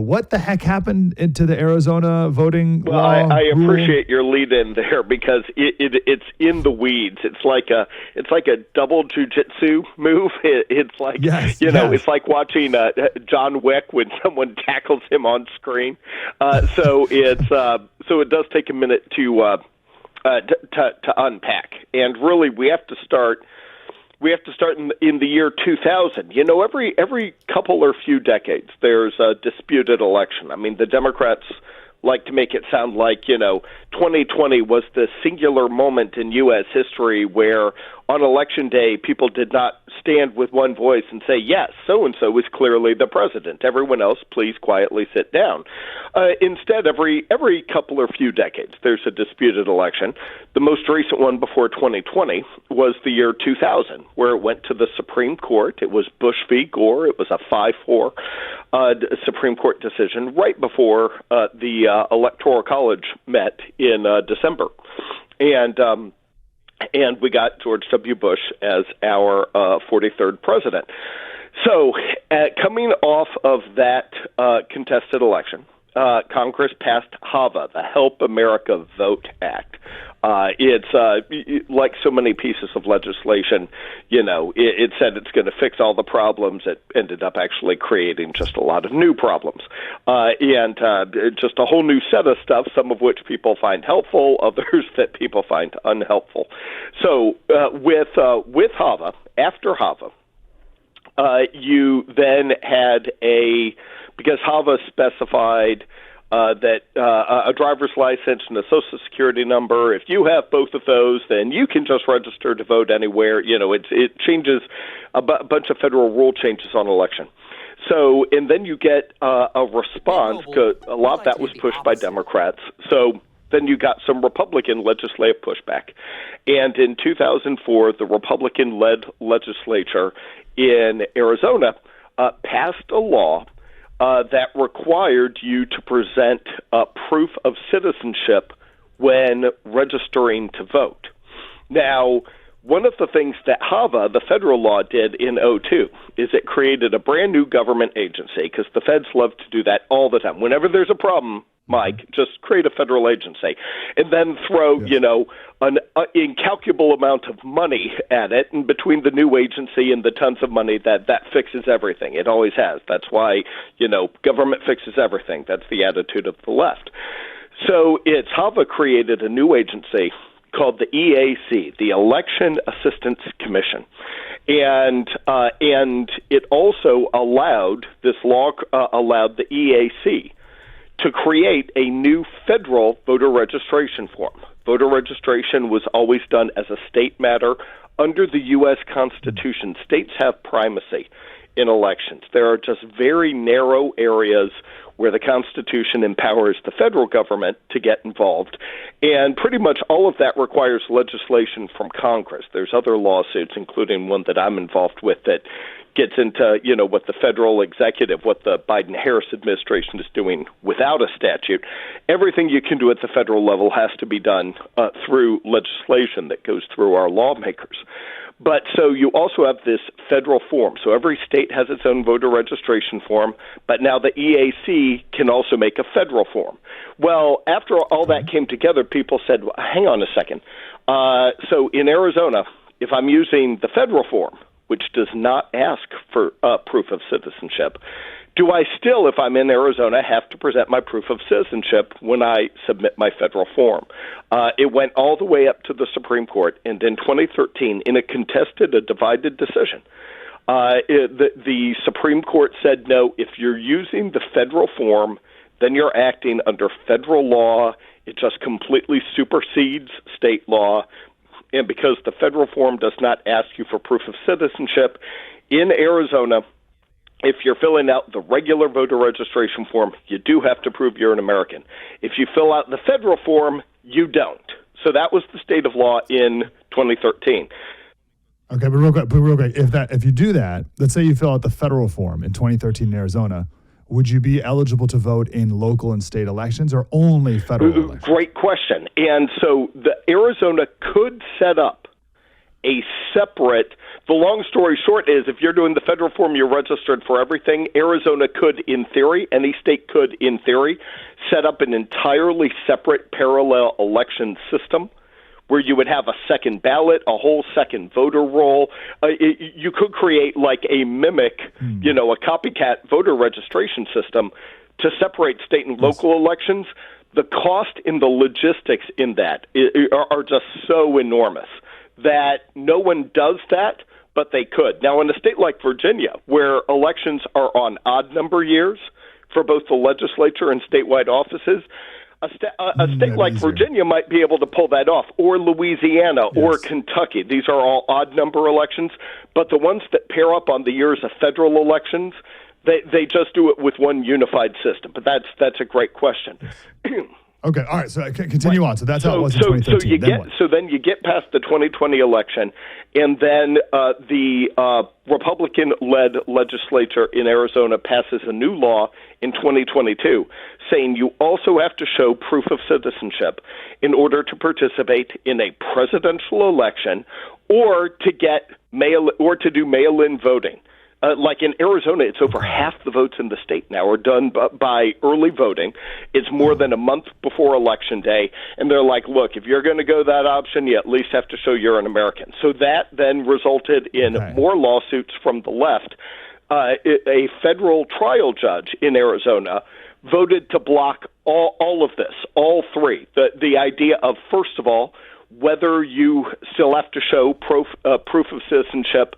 what the heck happened to the Arizona voting Well, law I rule? appreciate your lead in there because it's in the weeds. It's like a double jujitsu move. It's like it's like watching John Wick when someone tackles him on screen. So it does take a minute to unpack, and really we have to start in the year 2000. You know, every couple or few decades, there's a disputed election. I mean, the Democrats like to make it sound like, 2020 was the singular moment in U.S. history where on Election Day, people did not stand with one voice and say, yes, so-and-so is clearly the president. Everyone else, please quietly sit down. Instead, every couple or few decades, there's a disputed election. The most recent one before 2020 was the year 2000, where it went to the Supreme Court. It was Bush v. Gore. It was a 5-4 Supreme Court decision right before the Electoral College met in December. And we got George W. Bush as our 43rd president. So coming off of that contested election, Congress passed HAVA, the Help America Vote Act. It's like so many pieces of legislation, it said it's going to fix all the problems. It ended up actually creating just a lot of new problems, and just a whole new set of stuff, some of which people find helpful, others that people find unhelpful. So with HAVA, after HAVA, you then had because HAVA specified that a driver's license and a Social Security number, if you have both of those, then you can just register to vote anywhere. It changes a bunch of federal rule changes on election. So, and then you get a response, because a lot of that was pushed by Democrats. So then you got some Republican legislative pushback. And in 2004, the Republican-led legislature in Arizona passed a law that required you to present proof of citizenship when registering to vote. Now, one of the things that HAVA, the federal law, did in 2002 is it created a brand new government agency, because the feds love to do that all the time. Whenever there's a problem, Mike, just create a federal agency and then throw, an incalculable amount of money at it. And between the new agency and the tons of money, that fixes everything. It always has. That's why, government fixes everything. That's the attitude of the left. So HAVA created a new agency called the EAC, the Election Assistance Commission. And it also allowed the EAC to create a new federal voter registration form. Voter registration was always done as a state matter. Under the U.S. Constitution, states have primacy in elections. There are just very narrow areas where the Constitution empowers the federal government to get involved. And pretty much all of that requires legislation from Congress. There's other lawsuits, including one that I'm involved with, that gets into, what the federal executive, what the Biden-Harris administration is doing without a statute. Everything you can do at the federal level has to be done through legislation that goes through our lawmakers. But so you also have this federal form. So every state has its own voter registration form, but now the EAC can also make a federal form. Well, after all that came together, people said, well, hang on a second. So in Arizona, if I'm using the federal form, which does not ask for proof of citizenship, do I still, if I'm in Arizona, have to present my proof of citizenship when I submit my federal form? It went all the way up to the Supreme Court, and in 2013, in a divided decision, the Supreme Court said, no, if you're using the federal form, then you're acting under federal law. It just completely supersedes state law. And because the federal form does not ask you for proof of citizenship, in Arizona, if you're filling out the regular voter registration form, you do have to prove you're an American. If you fill out the federal form, you don't. So that was the state of law in 2013. Okay, but real quick, if you do that, let's say you fill out the federal form in 2013 in Arizona, would you be eligible to vote in local and state elections or only federal elections? Great question. And so the Arizona could set up a separate. The long story short is, if you're doing the federal form, you're registered for everything. Arizona could, in theory, any state could, in theory, set up an entirely separate parallel election system where you would have a second ballot, a whole second voter roll. You could create like a mimic, a copycat voter registration system to separate state and local elections. The cost and the logistics in that are just so enormous that no one does that, but they could. Now, in a state like Virginia, where elections are on odd number years for both the legislature and statewide offices, a state like Virginia might be able to pull that off, or Louisiana, or Kentucky. These are all odd number elections, but the ones that pair up on the years of federal elections, they just do it with one unified system. But that's a great question. Okay, all right. So continue on. So that's how it was in 2013. So then you get past the 2020 election, and then the Republican-led legislature in Arizona passes a new law in 2022 saying you also have to show proof of citizenship in order to participate in a presidential election or to do mail-in voting. Like in Arizona, it's over half the votes in the state now are done by early voting. It's more than a month before Election Day. And they're like, look, if you're going to go that option, you at least have to show you're an American. So that then resulted in more lawsuits from the left. A federal trial judge in Arizona voted to block all of this, all three. The idea of, first of all, whether you still have to show proof of citizenship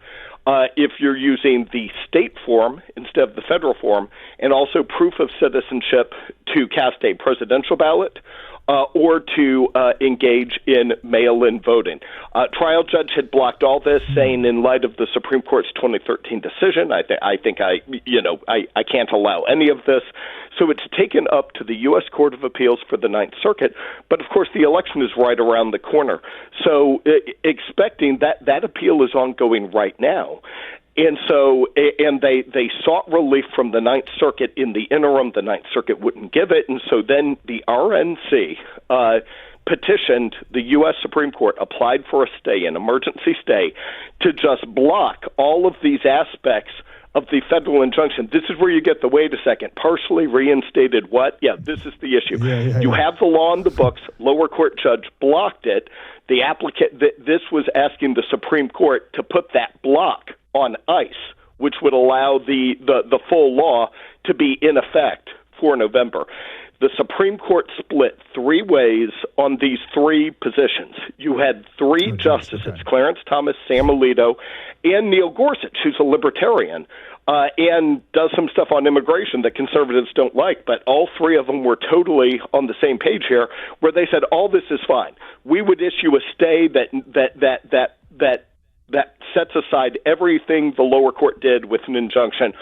if you're using the state form instead of the federal form, and also proof of citizenship to cast a presidential ballot or to engage in mail-in voting. Trial judge had blocked all this, saying in light of the Supreme Court's 2013 decision, I can't allow any of this. So it's taken up to the U.S. Court of Appeals for the Ninth Circuit. But, of course, the election is right around the corner. So expecting that appeal is ongoing right now. And so, and they sought relief from the Ninth Circuit in the interim. The Ninth Circuit wouldn't give it. And so then the RNC petitioned the U.S. Supreme Court, applied for a stay, an emergency stay, to just block all of these aspects of the federal injunction. This is where you get the, wait a second, partially reinstated what? Yeah, this is the issue. You have the law in the books. Lower court judge blocked it. The applicant, this was asking the Supreme Court to put that block on ice, which would allow the full law to be in effect for November. The Supreme Court split three ways on these three positions. You had three justices, Clarence Thomas, Sam Alito, and Neil Gorsuch, who's a libertarian, and does some stuff on immigration that conservatives don't like. But all three of them were totally on the same page here, where they said all this is fine. We would issue a stay that sets aside everything the lower court did with an injunction.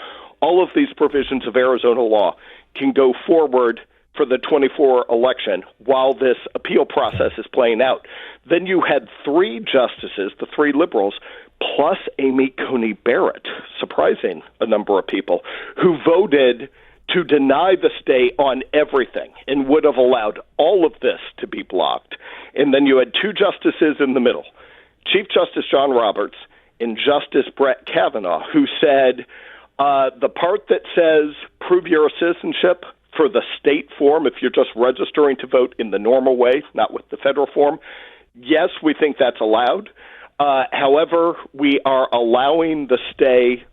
All of these provisions of Arizona law can go forward for the 24 election while this appeal process is playing out. Then you had three justices, the three liberals, plus Amy Coney Barrett, surprising a number of people, who voted to deny the stay on everything and would have allowed all of this to be blocked. And then you had two justices in the middle, Chief Justice John Roberts and Justice Brett Kavanaugh, who said the part that says prove your citizenship for the state form, if you're just registering to vote in the normal way, not with the federal form, yes, we think that's allowed. However, we are allowing the stay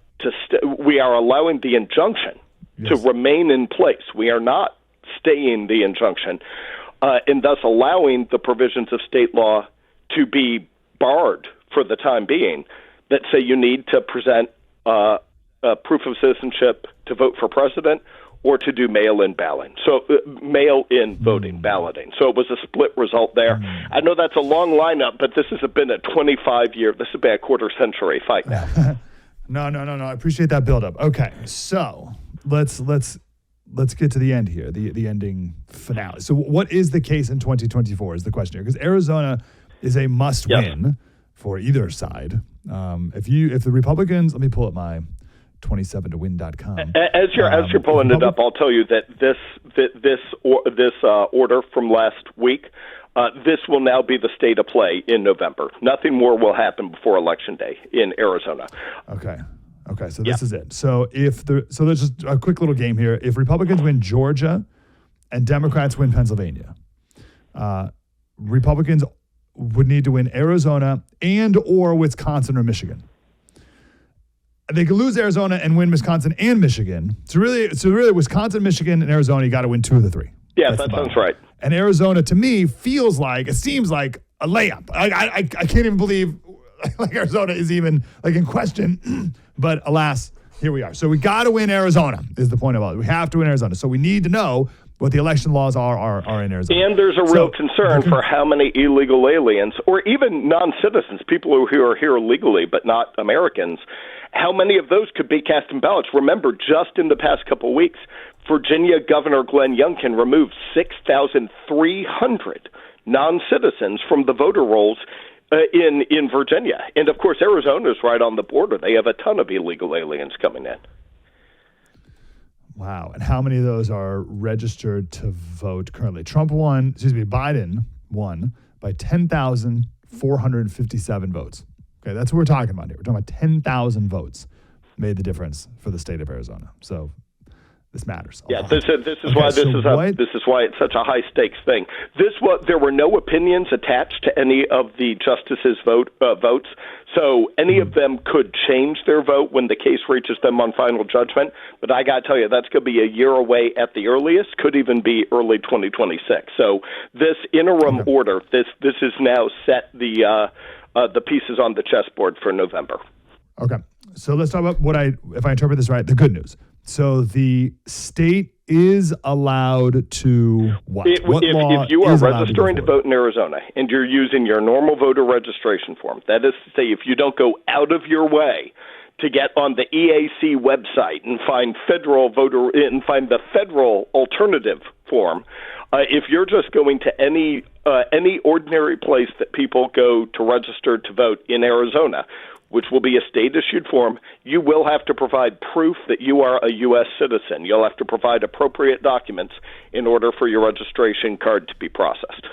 we are allowing the injunction to remain in place. We are not staying the injunction, and thus allowing the provisions of state law to be barred for the time being that say you need to present proof of citizenship to vote for president or to do mail-in balloting. So mail-in voting, balloting. So it was a split result there. I know that's a long lineup, but this has been a 25-year, this has been a quarter-century fight now. No. I appreciate that buildup. Okay, so let's get to the end here, the ending finale. So what is the case in 2024 is the question here, because Arizona is a must-win for either side. If the Republicans, let me pull up my 27towin.com. As you're pulling it up, I'll tell you that this order from last week This will now be the state of play in November. Nothing more will happen before Election Day in Arizona. Okay. So this is it. So so there's just a quick little game here. If Republicans win Georgia and Democrats win Pennsylvania, Republicans would need to win Arizona and or Wisconsin or Michigan. They could lose Arizona and win Wisconsin and Michigan. So really, Wisconsin, Michigan, and Arizona, you got to win 2 of the 3. Yeah, that sounds right. And Arizona, to me, it seems like a layup. I can't even believe like Arizona is even like in question. But alas, here we are. So we got to win Arizona is the point of all it. We have to win Arizona. So we need to know what the election laws are in Arizona. And there's a real concern for how many illegal aliens, or even non-citizens, people who are here legally but not Americans, how many of those could be casting ballots? Remember, just in the past couple of weeks, Virginia Governor Glenn Youngkin removed 6,300 non-citizens from the voter rolls in Virginia. And, of course, Arizona is right on the border. They have a ton of illegal aliens coming in. Wow. And how many of those are registered to vote currently? Biden won by 10,457 votes. Okay, that's what we're talking about here. We're talking about 10,000 votes made the difference for the state of Arizona. So this matters. Yeah, this is why it's such a high stakes thing. There were no opinions attached to any of the justices' votes, so any of them could change their vote when the case reaches them on final judgment. But I got to tell you, that's going to be a year away at the earliest. Could even be early 2026. So this interim order, this is now set the pieces on the chessboard for November. Okay, so let's talk about if I interpret this right, the good news. So the state is allowed to what? If you are registering to vote in Arizona and you're using your normal voter registration form, that is to say, if you don't go out of your way to get on the EAC website and find the federal alternative form, if you're just going to any ordinary place that people go to register to vote in Arizona, which will be a state-issued form, you will have to provide proof that you are a U.S. citizen. You'll have to provide appropriate documents in order for your registration card to be processed.